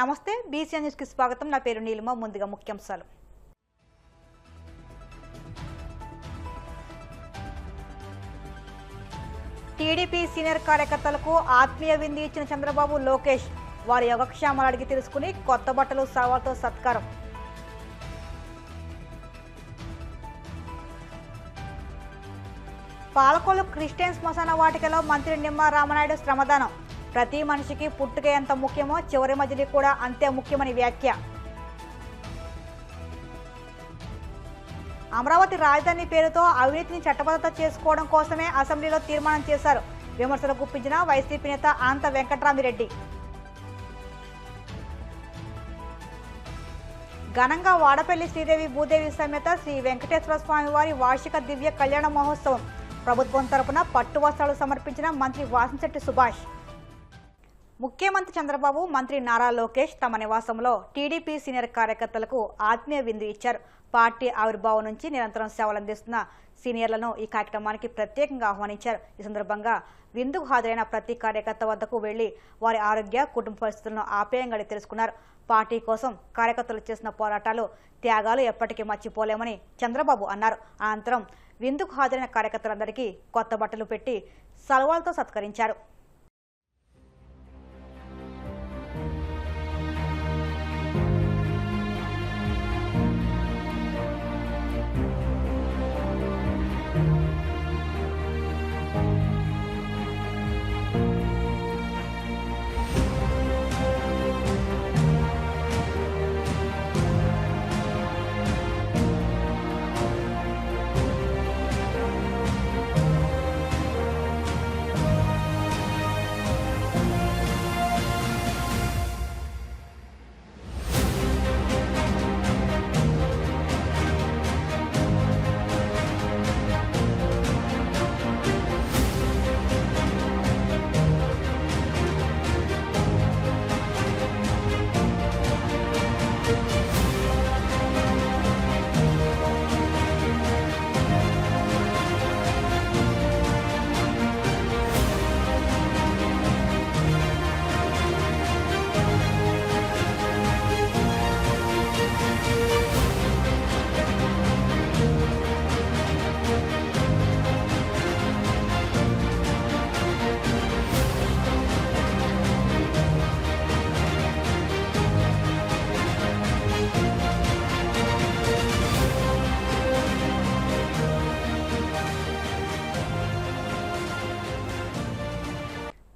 నమస్తే BCN news కి స్వాగతం. నా పేరు నీలిమ. ముందుగా ముఖ్యాంశాలు. టీడీపీ సీనియర్ కార్యకర్తలకు ఆత్మీయ విందు ఇచ్చిన చంద్రబాబు, లోకేష్ వారి యోగక్షేమాలు అడిగి తెలుసుకుని కొత్త బట్టలు సవాల్తో సత్కారం. పాలకొల్లు క్రిస్టియన్ శ్మశాన వాటికలో మంత్రి నిమ్మా రామనాయుడు శ్రమదానం. ప్రతి మనిషికి పుట్టుక ఎంత ముఖ్యమో చివరి మజిలీ కూడా అంతే ముఖ్యమని వ్యాఖ్య. అమరావతి రాజధాని పేరుతో అవినీతిని చట్టబద్ధత చేసుకోవడం కోసమే అసెంబ్లీలో తీర్మానం చేశారు. విమర్శలు గుప్పించిన వైసీపీ నేత అనంత వెంకట్రామిరెడ్డి. ఘనంగా వాడపల్లి శ్రీదేవి భూదేవి సమేత శ్రీ వెంకటేశ్వర స్వామి వారి వార్షిక దివ్య కళ్యాణ మహోత్సవం. ప్రభుత్వం తరపున పట్టు వస్త్రాలు సమర్పించిన మంత్రి వాసంశెట్టి సుభాష్. ముఖ్యమంత్రి చంద్రబాబు, మంత్రి నారా లోకేష్ తమ నివాసంలో టీడీపీ సీనియర్ కార్యకర్తలకు ఆత్మీయ విందు ఇచ్చారు. పార్టీ ఆవిర్భావం నుంచి నిరంతరం సేవలందిస్తున్న సీనియర్లను ఈ కార్యక్రమానికి ప్రత్యేకంగా ఆహ్వానించారు. ఈ సందర్భంగా విందుకు హాజరైన ప్రతి కార్యకర్త వద్దకు వెళ్లి వారి ఆరోగ్య, కుటుంబ పరిస్థితులను ఆప్యాయంగా తెలుసుకున్నారు. పార్టీ కోసం కార్యకర్తలు చేసిన పోరాటాలు, త్యాగాలు ఎప్పటికీ మర్చిపోలేమని చంద్రబాబు అన్నారు. అనంతరం విందుకు హాజరైన కార్యకర్తలందరికీ కొత్త బట్టలు పెట్టి సల్వాలతో సత్కరించారు.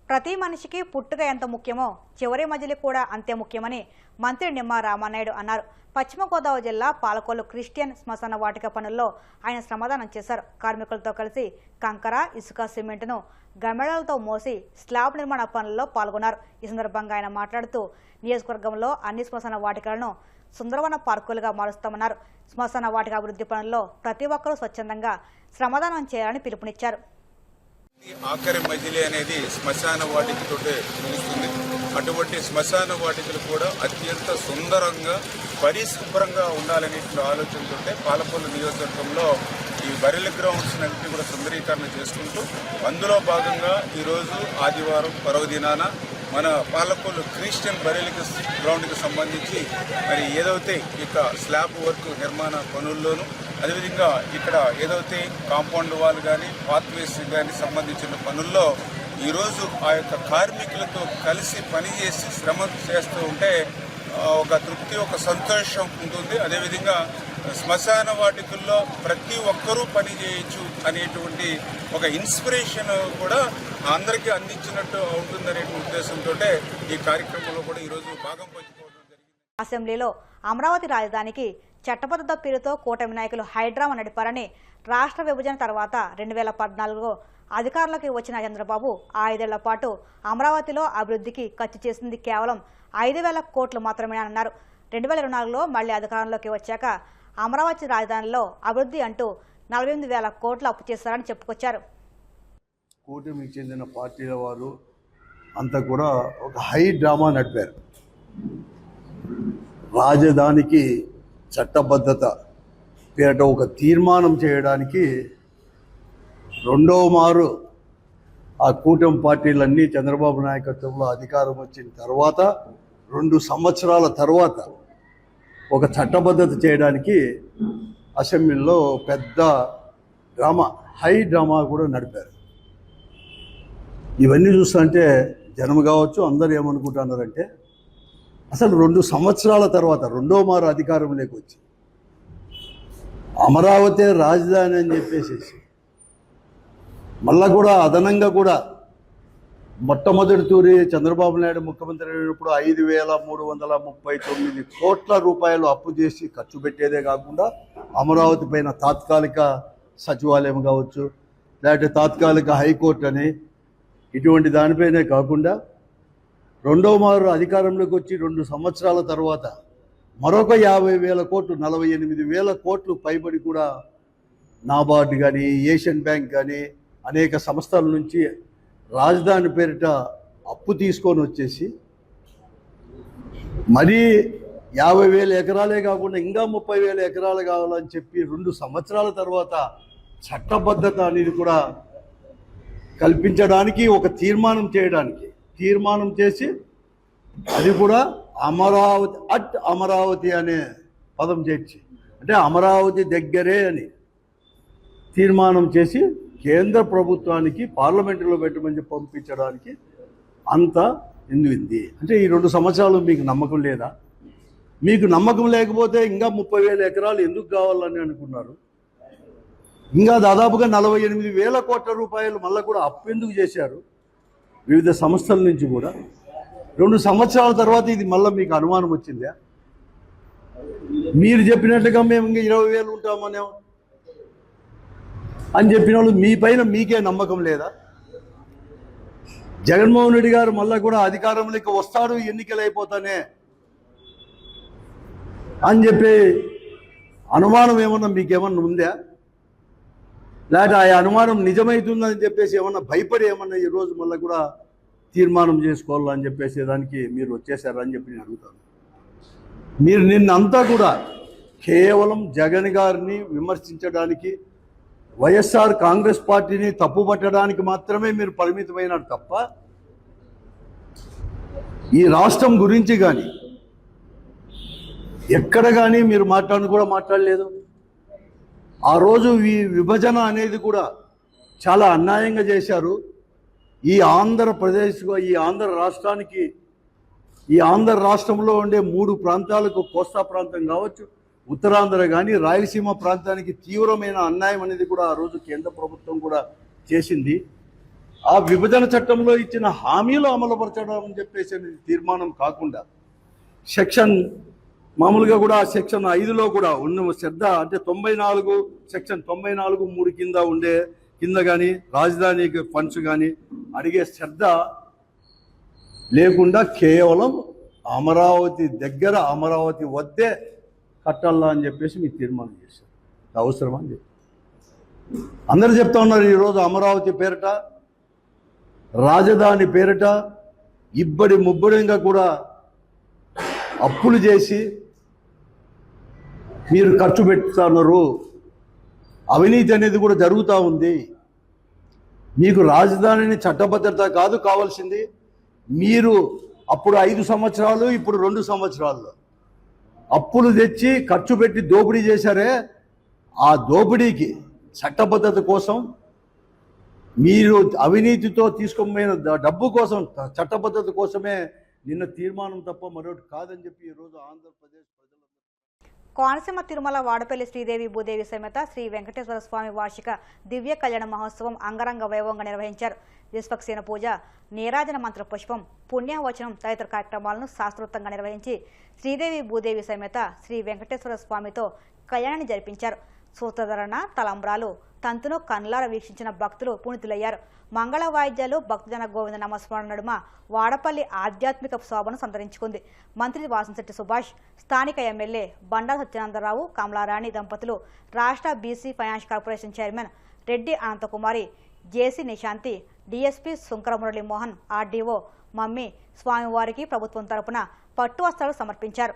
ప్రతి మనిషికి పుట్టుక ఎంత ముఖ్యమో చివరి మజిలీ కూడా అంతే ముఖ్యమని మంత్రి నిమ్మా రామనాయుడు అన్నారు. పశ్చిమ గోదావరి జిల్లా పాలకొల్లు క్రిస్టియన్ శ్మశాన వాటిక పనుల్లో ఆయన శ్రమదానం చేశారు. కార్మికులతో కలిసి కంకర, ఇసుక, సిమెంట్ను గమెడలతో మోసి స్లాబ్ నిర్మాణ పనుల్లో పాల్గొన్నారు. ఈ సందర్భంగా ఆయన మాట్లాడుతూ నియోజకవర్గంలో అన్ని శ్మశాన వాటికలను సుందరవన పార్కులుగా మారుస్తామన్నారు. శ్మశాన వాటిక అభివృద్ధి పనుల్లో ప్రతి ఒక్కరూ స్వచ్ఛందంగా శ్రమదానం చేయాలని పిలుపునిచ్చారు. ఆఖరి మజిలీ అనేది శ్మశాన వాటికతో ముగుస్తుంది. అటువంటి శ్మశాన వాటికలు కూడా అత్యంత సుందరంగా, పరిశుభ్రంగా ఉండాలనే ఆలోచనతో పాలకొల్లు నియోజకవర్గంలో ఈ బరిల గ్రౌండ్స్ అన్నింటినీ కూడా సుందరీకరణ చేసుకుంటూ అందులో భాగంగా ఈరోజు ఆదివారం పర్వదినాన మన పాలకొల్లు క్రిస్టియన్ బరిల గ్రౌండ్కి సంబంధించి మరి ఏదైతే ఇక స్లాబ్ వర్క్ నిర్మాణ పనుల్లోనూ, అదేవిధంగా ఇక్కడ ఏదైతే కాంపౌండ్ వాల్ కానీ, పాత్వేస్ కానీ సంబంధించిన పనుల్లో ఈరోజు ఆ యొక్క కార్మికులతో కలిసి పనిచేసి శ్రమ చేస్తూ ఉంటే ఒక తృప్తి, ఒక సంతోషం ఉంటుంది. అదేవిధంగా శ్మశాన వాటికల్లో ప్రతి ఒక్కరూ పని చేయొచ్చు అనేటువంటి ఒక ఇన్స్పిరేషన్ కూడా అందరికీ అందించినట్టు ఉంటుందనే ఉద్దేశంతో ఈ కార్యక్రమంలో కూడా ఈరోజు భాగం పంచుకోవడం జరిగింది. అసెంబ్లీలో అమరావతి రాజధానికి చట్టబద్ధత పేరుతో కూటమి నాయకులు హైడ్రామా నడిపారని, రాష్ట్ర విభజన తర్వాత 2014లో అధికారంలోకి వచ్చిన చంద్రబాబు 5 ఏళ్ల పాటు అమరావతిలో అభివృద్ధికి ఖర్చు చేసింది కేవలం 5,000 కోట్లు మాత్రమేనన్నారు. 2024లో మళ్లీ అధికారంలోకి వచ్చాక అమరావతి రాజధానిలో అభివృద్ధి అంటూ 48,000 కోట్లు అప్పు చేశారని చెప్పుకొచ్చారు. కూటమికి చెందిన పార్టీల వారు అంతా కూడా ఒక హై డ్రామా నడిపారు. రాజధానికి చట్టబద్ధత పేరిట ఒక తీర్మానం చేయడానికి రెండవ మారు ఆ కూటమి పార్టీలన్నీ చంద్రబాబు నాయకత్వంలో అధికారం వచ్చిన తర్వాత 2 సంవత్సరాల తర్వాత ఒక చట్టబద్ధత చేయడానికి అసెంబ్లీలో పెద్ద డ్రామా, హై డ్రామా కూడా నడిపారు. ఇవన్నీ చూస్తుంటే జనం కావచ్చు అందరూ ఏమనుకుంటున్నారంటే అసలు 2 సంవత్సరాల తర్వాత రెండో మారు అధికారంలోకి వచ్చి అమరావతి రాజధాని అని చెప్పేసి మళ్ళా కూడా అదనంగా కూడా మొట్టమొదటి తూరి చంద్రబాబు నాయుడు ముఖ్యమంత్రి అయినప్పుడు 5,339 కోట్ల రూపాయలు అప్పు చేసి ఖర్చు పెట్టేదే కాకుండా అమరావతి పైన తాత్కాలిక సచివాలయం కావచ్చు, లేకపోతే తాత్కాలిక హైకోర్టు అని ఇటువంటి దానిపైనే కాకుండా రెండో మారు అధికారంలోకి వచ్చి 2 సంవత్సరాల తర్వాత మరొక 50,000 కోట్లు, 48,000 కోట్లు పైబడి కూడా నాబార్డు కానీ, ఏషియన్ బ్యాంక్ కానీ అనేక సంస్థల నుంచి రాజధాని పేరిట అప్పు తీసుకొని వచ్చేసి మరీ 50,000 ఎకరాలే కాకుండా ఇంకా 30,000 ఎకరాలు కావాలని చెప్పి 2 సంవత్సరాల తర్వాత చట్టబద్ధత అనేది కూడా కల్పించడానికి ఒక తీర్మానం చేసి అది కూడా అమరావతి అనే పదం చేర్చి, అంటే అమరావతి దగ్గరే అని తీర్మానం చేసి కేంద్ర ప్రభుత్వానికి పార్లమెంటులో పెట్టమని పంపించడానికి అంత ఎందుంది. అంటే ఈ 2 సంవత్సరాలు మీకు నమ్మకం లేదా? మీకు నమ్మకం లేకపోతే ఇంకా 30,000 ఎకరాలు ఎందుకు కావాలని అనుకున్నారు? ఇంకా దాదాపుగా 48,000 కోట్ల రూపాయలు మళ్ళీ కూడా అప్పు ఎందుకు చేశారు వివిధ సంస్థల నుంచి కూడా? 2 సంవత్సరాల తర్వాత ఇది మళ్ళీ మీకు అనుమానం వచ్చిందా? మీరు చెప్పినట్లుగా మేము ఇంకా 20,000 ఉంటామనే అని చెప్పిన వాళ్ళు మీ పైన మీకే నమ్మకం లేదా? జగన్మోహన్ రెడ్డి గారు మళ్ళీ కూడా అధికారంలోకి వస్తాడు ఎన్నికలు అయిపోతానే అని చెప్పి అనుమానం ఏమన్నా మీకేమన్నా ఉందా? లేకపోతే ఆ అనుమానం నిజమవుతుందని చెప్పేసి ఏమన్నా భయపడి ఏమన్నా ఈరోజు మళ్ళీ కూడా తీర్మానం చేసుకోవాలని చెప్పేసి దానికి మీరు వచ్చేసారని చెప్పి నేను అడుగుతాను. మీరు నిన్నంతా కూడా కేవలం జగన్ గారిని విమర్శించడానికి, వైఎస్ఆర్ కాంగ్రెస్ పార్టీని తప్పుపట్టడానికి మాత్రమే మీరు పరిమితమైనారు తప్ప ఈ రాష్ట్రం గురించి కానీ ఎక్కడ కానీ మీరు మాట్లాడలేదు. ఆ రోజు ఈ విభజన అనేది కూడా చాలా అన్యాయంగా చేశారు. ఈ ఆంధ్ర రాష్ట్రానికి, ఈ ఆంధ్ర రాష్ట్రంలో ఉండే 3 ప్రాంతాలకు, కోస్తా ప్రాంతం కావచ్చు, ఉత్తరాంధ్ర కానీ, రాయలసీమ ప్రాంతానికి తీవ్రమైన అన్యాయం అనేది కూడా ఆ రోజు కేంద్ర ప్రభుత్వం కూడా చేసింది. ఆ విభజన చట్టంలో ఇచ్చిన హామీలు అమలుపరచడం అని చెప్పేసి తీర్మానం కాకుండా మామూలుగా కూడా సెక్షన్ 5లో కూడా ఉన్న శ్రద్ధ, అంటే 94 సెక్షన్ 94(3) కింద కానీ రాజధాని ఫండ్స్ కానీ అడిగే శ్రద్ధ లేకుండా కేవలం అమరావతి దగ్గర, అమరావతి వద్దే కట్టాలా అని చెప్పేసి మీరు తీర్మానం చేశారు. అవసరమా అని చెప్పి అందరూ చెప్తా ఉన్నారు. ఈరోజు అమరావతి పేరిట, రాజధాని పేరిట ఇబ్బడి ముబ్బడిగా కూడా అప్పులు చేసి మీరు ఖర్చు పెడుతున్నారు. అవినీతి అనేది కూడా జరుగుతూ ఉంది. మీకు రాజధానిని చట్టభద్రత కాదు కావాల్సింది. మీరు అప్పుడు 5 సంవత్సరాలు, ఇప్పుడు 2 సంవత్సరాల్లో అప్పులు తెచ్చి ఖర్చు పెట్టి దోపిడీ చేశారే, ఆ దోపిడీకి చట్టబద్ధత కోసం, మీరు అవినీతితో తీసుకుపోయిన డబ్బు కోసం, చట్టబద్ధత కోసమే నిన్న తీర్మానం తప్ప మరొకటి కాదని చెప్పి ఈరోజు ఆంధ్రప్రదేశ్ ప్రజలు కోనసీమ తిరుమల వాడపల్లి శ్రీదేవి భూదేవి సమేత శ్రీ వెంకటేశ్వర స్వామి వార్షిక దివ్య కళ్యాణ మహోత్సవం అంగరంగ వైభవంగా నిర్వహించారు. విశ్వక్సేన పూజ, నీరాజన మంత్ర పుష్పం, పుణ్యవచనం తదితర కార్యక్రమాలను శాస్త్రోక్తంగా నిర్వహించి శ్రీదేవి భూదేవి సమేత శ్రీ వెంకటేశ్వర స్వామితో కళ్యాణాన్ని జరిపించారు. సూత్రధరణ, తలంబ్రాలు, తంతును కన్లార వీక్షించిన భక్తులు పుణితులయ్యారు. మంగళ వాయిద్యాలు, భక్తజన గోవింద నామస్మరణ నడుమ వాడపల్లి ఆధ్యాత్మిక శోభను సంతరించుకుంది. మంత్రి వాసంశెట్టి సుభాష్, స్థానిక ఎమ్మెల్యే బండా సత్యనందరావు, కమలారాణి దంపతులు, రాష్ట్ర BC finance corporation chairman Reddy Anantakumari, JC Nishanthi, DSP Sunkara Murali Mohan, RDO మమ్మీ స్వామివారికి ప్రభుత్వం తరపున పట్టు వస్త్రాలు సమర్పించారు.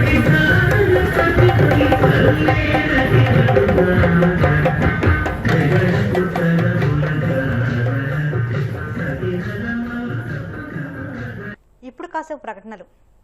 ఓడిరా